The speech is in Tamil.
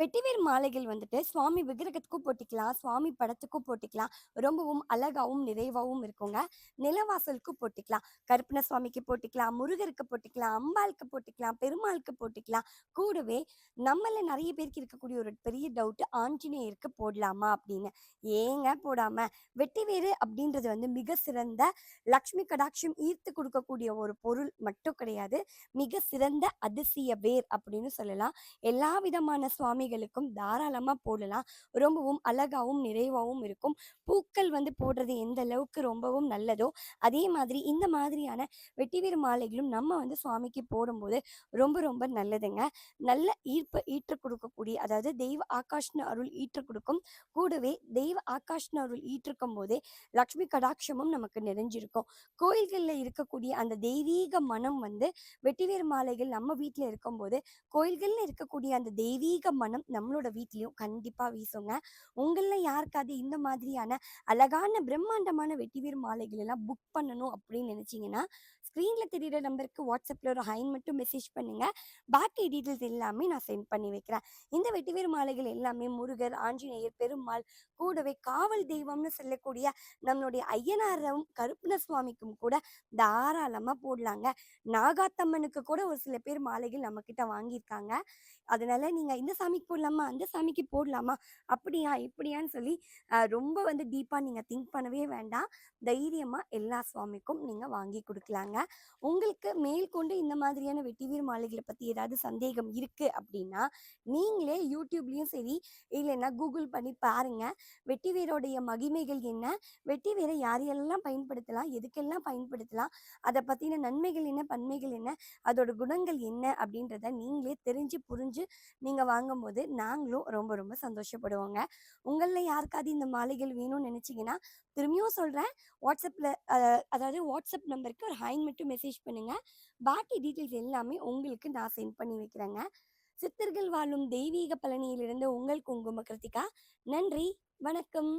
வெட்டிவேர் மாலைகள் வந்துட்டு சுவாமி விக்கிரகத்துக்கும் போட்டுக்கலாம், சுவாமி படத்துக்கும் போட்டுக்கலாம். ரொம்பவும் அழகாவும், நிறைவாவும் இருக்குங்க. நிலவாசலுக்கும் போட்டுக்கலாம். கருப்பண்ண சுவாமிக்கு போட்டுக்கலாம், முருகருக்கு போட்டுக்கலாம், அம்பாளுக்கு போட்டுக்கலாம், பெருமாளுக்கு போட்டுக்கலாம். கூடவே நம்மள நெறைய பேருக்கு இருக்கக்கூடிய ஒரு பெரிய டவுட் ஆஞ்சநேயருக்கு போடலாமா அப்படின்னு. ஏங்க போடாம? வெட்டிவேரு அப்படின்றது வந்து மிக சிறந்த லக்ஷ்மி கடாட்சம் ஈர்த்து குடுக்கக்கூடிய ஒரு பொருள் மட்டும் கிடையாது. மிக சிறந்த அதிசய வேர் அப்படின்னு சொல்லலாம். எல்லா விதமான சுவாமிகளுக்கும் தாராளமா போடலாம். ரொம்பவும் அழகாவும், நிறைவாவும் இருக்கும். பூக்கள் வந்து போடுறது எந்த அளவுக்கு ரொம்பவும் நல்லதோ, அதே மாதிரி இந்த மாதிரியான வெட்டிவேர் மாலைகளும் நம்ம வந்து சுவாமிக்கு போடும்போது ரொம்ப ரொம்ப நல்லதுங்க. நல்ல ஈற்று கொடுக்கக்கூடிய அதாவது தெய்வ ஆகாஷ்ன அருள் ஈற்று கொடுக்கும். கூடவே தெய்வ ஆகாஷ்ன அருள் ஈற்றிருக்கும்போதே லக்ஷ்மி கடாட்சமும் நமக்கு நிறைஞ்சிருக்கும். கோயில்கள்ல இருக்கக்கூடிய அந்த தெய்வீக மனம் வந்து வெட்டிவேர் மாலைகள் நம்ம வீட்ல இருக்கும்போது கோயில்கள்ல இருக்கக்கூடிய அந்த தெய்வீக மனம் நம்மளோட வீட்லயும் கண்டிப்பா வீசுங்க. உங்கள்ல யாருக்காவது இந்த மாதிரியான அழகான பிரம்மாண்டமான வெட்டிவேர் மாலைகள் எல்லாம் புக் பண்ணணும் அப்படின்னு நினைச்சீங்கன்னா, ஸ்க்ரீன்ல தெரியிற நம்பருக்கு வாட்ஸ்அப்ல ஒரு ஹைன் மட்டும் மெசேஜ் பண்ணுங்க. பாக்கி டீட்டெயில்ஸ் எல்லாமே நான் சென்ட் பண்ணி வைக்கிறேன். இந்த வெட்டிவேர் மாலைகள் எல்லாமே முருகர், ஆஞ்சநேயர், பெருமாள் கூடவே காவல் தெய்வம்னு சொல்லக்கூடிய நம்மளுடைய ஐயனாரும், கருப்பண்ண சுவாமிக்கும் கூட தாராளமா போடலாங்க. நாகாத்தம்மனுக்கு கூட ஒரு சில பேர் மாலைகள் நம்மகிட்ட வாங்கியிருக்காங்க. அதனால நீங்க இந்த சாமிக்கு போடலாமா? அந்த சாமிக்கு போடலாமா? அப்படியா? இப்படியான்னு சொல்லி ரொம்ப வந்து டீப்பா நீங்க திங்க் பண்ணவே வேண்டாம். தைரியமா எல்லா சுவாமிக்கும் நீங்க வாங்கி குடுக்கலாங்க. உங்களுக்கு மேற்கொண்டு இந்த மாதிரியான வெட்டிவேர் மாலைகள பத்தி ஏதாவது சந்தேகம் இருக்கு அப்படின்னா, நீங்களே YouTubeலயும் சரி, இல்லைன்னா கூகுள் பண்ணி பாருங்க. வெட்டிவேரோடைய மகிமைகள் என்ன? வெட்டிவேர யார் யாரெல்லாம் பயன்படுத்தலாம்? எதுக்கெல்லாம் பயன்படுத்தலாம்? அத பத்தின நன்மைகள் என்ன? பன்மைகள் என்ன? அதோட குணங்கள் என்ன? அப்படின்றத நீங்களே தெரிஞ்சு, புரிஞ்சு நீங்க வாங்கும்போது, நாங்களும் ரொம்ப ரொம்ப சந்தோஷப்படுவோங்க. உங்கள்ல யாருக்காவது இந்த மாலைகள் வேணும்னு நெனச்சீங்கன்னா, திரும்பியும் சொல்றேன். வாட்ஸ்அப்ல அதாவது வாட்ஸ்அப் நம்பருக்கு ஒரு ஹாய் மட்டும் மெசேஜ் பண்ணுங்க. பாக்கி டீட்டெயில்ஸ் எல்லாமே உங்களுக்கு நான் சென்ட் பண்ணி வைக்கிறேங்க. சித்தர்கள் வாழும் தெய்வீக பழனியிலிருந்து உங்கள் குங்கும கிருத்திகா. நன்றி. வணக்கம்.